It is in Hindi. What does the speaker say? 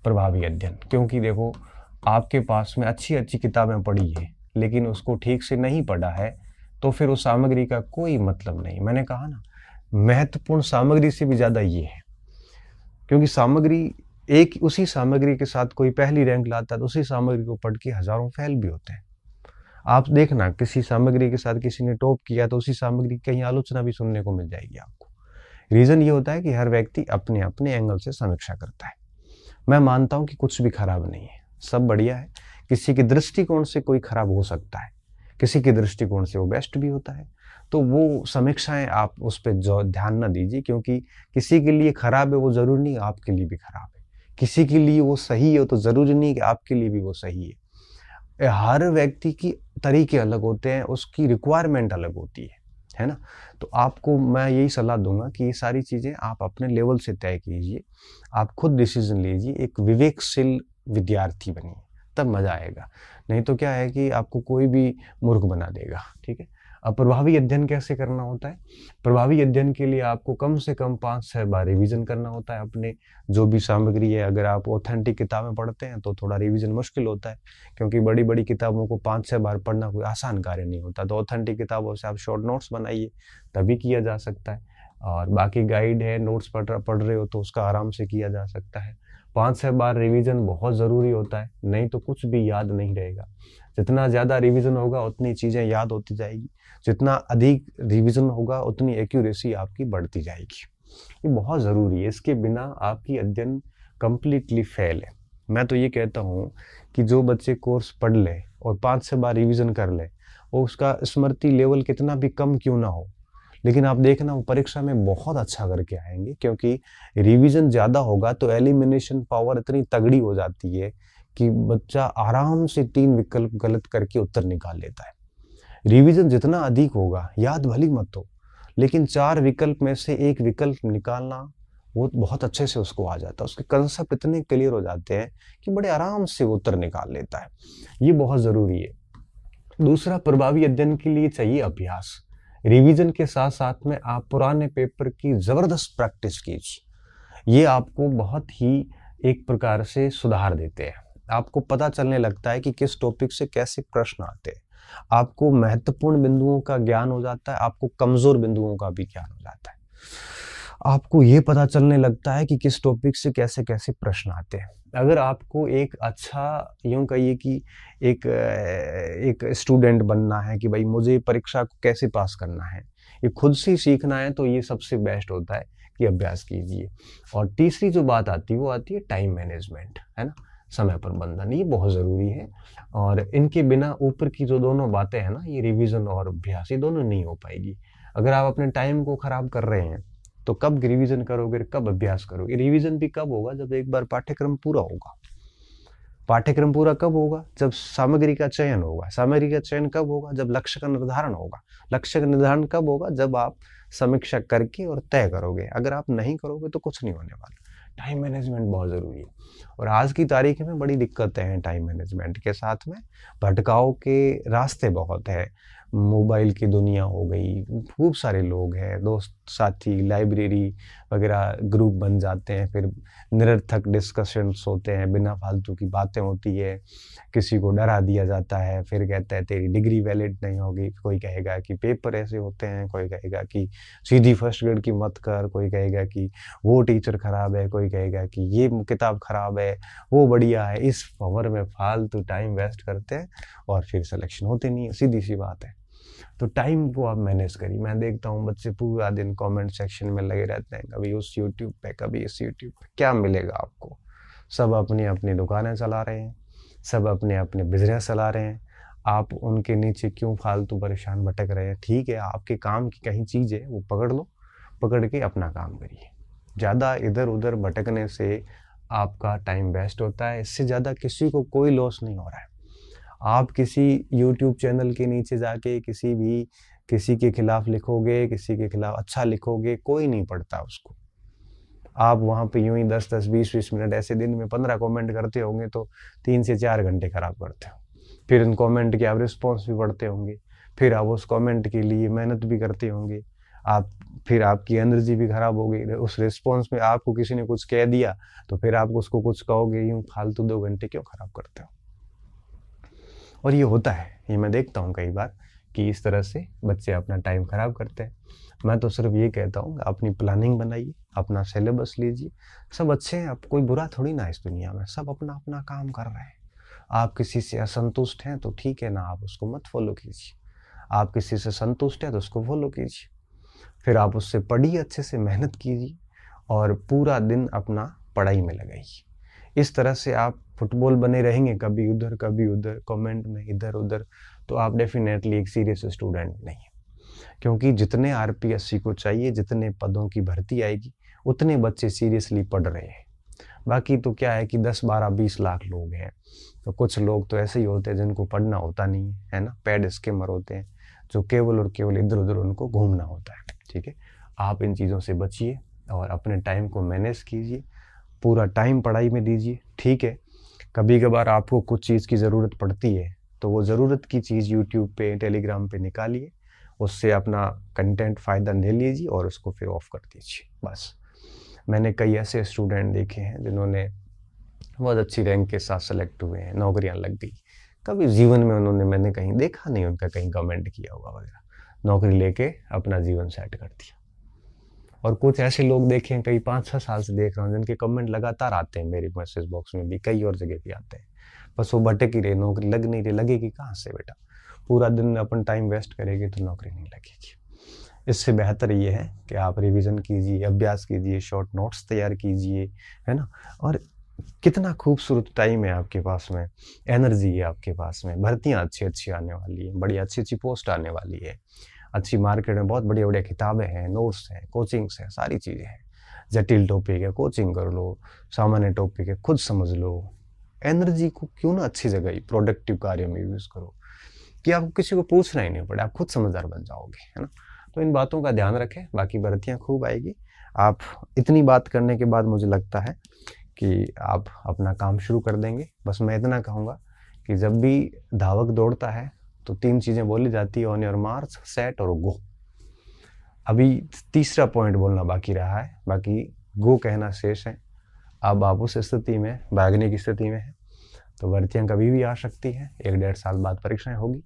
प्रभावी अध्ययन। क्योंकि देखो, आपके पास में अच्छी अच्छी किताबें पढ़ी है लेकिन उसको ठीक से नहीं पढ़ा है तो फिर उस सामग्री का कोई मतलब नहीं। मैंने कहा ना, महत्वपूर्ण सामग्री से भी ज्यादा ये है। क्योंकि सामग्री, एक उसी सामग्री के साथ कोई पहली रैंक लाता है तो उसी सामग्री को पढ़ के हजारों फेल भी होते हैं। आप देखना, किसी सामग्री के साथ किसी ने टॉप किया तो उसी सामग्री की कहीं आलोचना भी सुनने को मिल जाएगी आपको। रीजन ये होता है कि हर व्यक्ति अपने अपने एंगल से समीक्षा करता है। मैं मानता हूं कि कुछ भी खराब नहीं है, सब बढ़िया है। किसी के दृष्टिकोण से कोई खराब हो सकता है, किसी के दृष्टिकोण से वो बेस्ट भी होता है। तो वो समीक्षाएं आप उस पर जो ध्यान न दीजिए, क्योंकि किसी के लिए खराब है वो जरूरी नहीं आपके लिए भी खराब है, किसी के लिए वो सही है तो जरूरी नहीं कि आपके लिए भी वो सही है। हर व्यक्ति की तरीके अलग होते हैं, उसकी रिक्वायरमेंट अलग होती है ना। तो आपको मैं यही सलाह दूंगा कि ये सारी चीजें आप अपने लेवल से तय कीजिए, आप खुद डिसीजन लीजिए, एक विवेकशील विद्यार्थी बनिए, तब मजा आएगा। नहीं तो क्या है कि आपको कोई भी मूर्ख बना देगा। ठीक है। अब प्रभावी अध्ययन कैसे करना होता है? प्रभावी अध्ययन के लिए आपको कम से कम 5-6 बार रिवीजन करना होता है अपने जो भी सामग्री है। अगर आप ऑथेंटिक किताबें पढ़ते हैं तो थोड़ा रिवीजन मुश्किल होता है, क्योंकि बड़ी बड़ी किताबों को 5-6 बार पढ़ना कोई आसान कार्य नहीं होता। तो ऑथेंटिक किताबों से आप शॉर्ट नोट्स बनाइए, तभी किया जा सकता है। और बाकी गाइड है, नोट्स पढ़ रहे हो तो उसका आराम से किया जा सकता है। 5-6 बार रिवीजन बहुत ज़रूरी होता है, नहीं तो कुछ भी याद नहीं रहेगा। जितना ज़्यादा रिवीजन होगा उतनी चीज़ें याद होती जाएगी, जितना अधिक रिवीजन होगा उतनी एक्यूरेसी आपकी बढ़ती जाएगी। ये बहुत ज़रूरी है, इसके बिना आपकी अध्ययन कंप्लीटली फेल है। मैं तो ये कहता हूँ कि जो बच्चे कोर्स पढ़ ले और 5-6 बार रिवीजन कर ले, और उसका स्मृति लेवल कितना भी कम क्यों ना हो, लेकिन आप देखना वो परीक्षा में बहुत अच्छा करके आएंगे। क्योंकि रिवीजन ज़्यादा होगा तो एलिमिनेशन पावर इतनी तगड़ी हो जाती है कि बच्चा आराम से 3 विकल्प गलत करके उत्तर निकाल लेता है। रिवीजन जितना अधिक होगा, याद भली मत हो, लेकिन 4 विकल्प में से 1 विकल्प निकालना वो बहुत अच्छे से उसको आ जाता है। उसके कंसेप्ट इतने क्लियर हो जाते हैं कि बड़े आराम से वो उत्तर निकाल लेता है। ये बहुत ज़रूरी है। दूसरा, प्रभावी अध्ययन के लिए चाहिए अभ्यास। रिवीजन के साथ साथ में आप पुराने पेपर की जबरदस्त प्रैक्टिस कीजिए। ये आपको बहुत ही एक प्रकार से सुधार देते हैं। आपको पता चलने लगता है कि किस टॉपिक से कैसे प्रश्न आते हैं। आपको महत्वपूर्ण बिंदुओं का ज्ञान हो जाता है, आपको कमजोर बिंदुओं का भी ज्ञान हो जाता है। आपको ये पता चलने लगता है कि किस टॉपिक से कैसे कैसे प्रश्न आते हैं। अगर आपको एक अच्छा, यूं कहिए कि एक स्टूडेंट बनना है कि भाई मुझे परीक्षा को कैसे पास करना है, ये खुद से सीखना है, तो ये सबसे बेस्ट होता है कि अभ्यास कीजिए। और तीसरी जो बात आती है वो आती है टाइम मैनेजमेंट, है ना, समय प्रबंधन। ये बहुत ज़रूरी है और इनके बिना ऊपर की जो दोनों बातें हैं ना, ये रिवीजन और अभ्यास, ये दोनों नहीं हो पाएगी। अगर आप अपने टाइम को खराब कर रहे हैं तो कब रिवीजन करोगे, कब अभ्यास करोगे? रिवीजन भी कब होगा? जब एक बार पाठ्यक्रम पूरा होगा। पाठ्यक्रम पूरा कब होगा? जब सामग्री का चयन होगा। सामग्री का चयन कब होगा? जब लक्ष्य का निर्धारण होगा। लक्ष्य का निर्धारण कब होगा? जब आप समीक्षा करके और तय करोगे। अगर आप नहीं करोगे तो कुछ नहीं होने वाला। टाइम मैनेजमेंट बहुत ज़रूरी है और आज की तारीख में बड़ी दिक्कतें हैं टाइम मैनेजमेंट के साथ में। भटकाव के रास्ते बहुत है, मोबाइल की दुनिया हो गई, खूब सारे लोग हैं, दोस्त साथी, लाइब्रेरी वगैरह ग्रुप बन जाते हैं, फिर निरर्थक डिस्कशंस होते हैं, बिना फालतू की बातें होती है, किसी को डरा दिया जाता है, फिर कहता है तेरी डिग्री वैलिड नहीं होगी, कोई कहेगा कि पेपर ऐसे होते हैं, कोई कहेगा कि सीधी फर्स्ट ग्रेड की मत कर, कोई कहेगा कि वो टीचर खराब है, कोई कहेगा कि ये किताब खराब है, वो बढ़िया है। इस पावर में फालतू टाइम वेस्ट करते हैं और फिर सिलेक्शन होती नहीं है, सीधी सी बात है। तो टाइम को आप मैनेज करिए। मैं देखता हूँ बच्चे पूरा दिन कमेंट सेक्शन में लगे रहते हैं, कभी उस यूट्यूब पे, कभी इस यूट्यूब पे। क्या मिलेगा आपको? सब अपनी अपनी दुकानें चला रहे हैं, सब अपने अपने बिजनेस चला रहे हैं। आप उनके नीचे क्यों फालतू परेशान भटक रहे हैं? ठीक है, आपके काम की कहीं चीज़ है वो पकड़ लो, पकड़ के अपना काम करिए। ज़्यादा इधर उधर भटकने से आपका टाइम वेस्ट होता है, इससे ज़्यादा किसी को कोई लॉस नहीं हो रहा है। आप किसी YouTube चैनल के नीचे जाके किसी के खिलाफ लिखोगे, किसी के खिलाफ अच्छा लिखोगे, कोई नहीं पढ़ता उसको। आप वहाँ पे यूं ही 10-10, 20-20 मिनट ऐसे दिन में 15 कमेंट करते होंगे तो 3 से 4 घंटे खराब करते हो। फिर उन कमेंट के आप रिस्पॉन्स भी पढ़ते होंगे, फिर आप उस कमेंट के लिए मेहनत भी करते होंगे। आप फिर आपकी एनर्जी भी खराब हो गई, उस रिस्पॉन्स में आपको किसी ने कुछ कह दिया तो फिर आप उसको कुछ कहोगे, यूँ फालतू 2 घंटे क्यों खराब करते हो। और ये होता है, ये मैं देखता हूँ कई बार कि इस तरह से बच्चे अपना टाइम खराब करते हैं। मैं तो सिर्फ ये कहता हूँ अपनी प्लानिंग बनाइए, अपना सिलेबस लीजिए, सब अच्छे हैं, अब कोई बुरा थोड़ी ना इस दुनिया में, सब अपना अपना काम कर रहे हैं। आप किसी से असंतुष्ट हैं तो ठीक है ना, आप उसको मत फॉलो कीजिए। आप किसी से संतुष्ट हैं तो उसको फॉलो कीजिए, फिर आप उससे पढ़िए, अच्छे से मेहनत कीजिए और पूरा दिन अपना पढ़ाई में लगाइए। इस तरह से आप फुटबॉल बने रहेंगे, कभी उधर कमेंट में इधर उधर, तो आप डेफिनेटली एक सीरियस स्टूडेंट नहीं है। क्योंकि जितने आरपीएससी को चाहिए, जितने पदों की भर्ती आएगी, उतने बच्चे सीरियसली पढ़ रहे हैं। बाकी तो क्या है कि 10, 12, 20 लाख लोग हैं, तो कुछ लोग तो ऐसे ही होते हैं जिनको पढ़ना होता नहीं है ना, पेड स्कीमर होते हैं, जो केवल और केवल इधर उधर उनको घूमना होता है। ठीक है, आप इन चीज़ों से बचिए और अपने टाइम को मैनेज कीजिए, पूरा टाइम पढ़ाई में दीजिए। ठीक है, कभी कभार आपको कुछ चीज़ की ज़रूरत पड़ती है तो वो ज़रूरत की चीज़ यूट्यूब पे, टेलीग्राम पे निकालिए, उससे अपना कंटेंट फ़ायदा ले लीजिए और उसको फिर ऑफ कर दीजिए बस। मैंने कई ऐसे स्टूडेंट देखे हैं जिन्होंने बहुत अच्छी रैंक के साथ सेलेक्ट हुए हैं, नौकरियां लग गई, कभी जीवन में उन्होंने, मैंने कहीं देखा नहीं उनका कहीं कमेंट किया हुआ वगैरह, नौकरी लेके अपना जीवन सेट कर दिया। और कुछ ऐसे लोग देखे हैं, कई 5-6 साल से देख रहा हूँ, जिनके कमेंट लगातार आते हैं मेरे मैसेज बॉक्स में भी, कई और जगह भी आते हैं, बस वो भटक ही रहे, नौकरी लग नहीं रही। लगेगी कहाँ से बेटा, पूरा दिन अपन टाइम वेस्ट करेंगे तो नौकरी नहीं लगेगी। इससे बेहतर ये है कि आप रिवीजन कीजिए, अभ्यास कीजिए, शॉर्ट नोट्स तैयार कीजिए, है ना। और कितना खूबसूरत टाइम है आपके पास में, एनर्जी है आपके पास में, भर्तियाँ अच्छी अच्छी आने वाली हैं, बड़ी अच्छी अच्छी पोस्ट आने वाली है, अच्छी मार्केट में बहुत बढ़िया बढ़िया किताबें हैं, नोट्स हैं, कोचिंग्स हैं, सारी चीज़ें हैं। जटिल टॉपिक है कोचिंग कर लो, सामान्य टॉपिक है खुद समझ लो। एनर्जी को क्यों ना अच्छी जगह ही प्रोडक्टिव कार्य में यूज़ करो कि आपको किसी को पूछना ही नहीं पड़े, आप खुद समझदार बन जाओगे, है ना। तो इन बातों का ध्यान रखें, बाकी भर्तियाँ खूब आएगी। आप इतनी बात करने के बाद मुझे लगता है कि आप अपना काम शुरू कर देंगे। बस मैं इतना कहूँगा कि जब भी धावक दौड़ता है तो 3 चीज़ें बोली जाती है, ऑन योर मार्च, सेट और गो। अभी तीसरा पॉइंट बोलना बाकी रहा है, बाकी गो कहना शेष है। अब आप उस स्थिति में, भागने की स्थिति में है, तो भर्तियाँ कभी भी आ सकती हैं, 1-1.5 साल बाद परीक्षाएं होगी।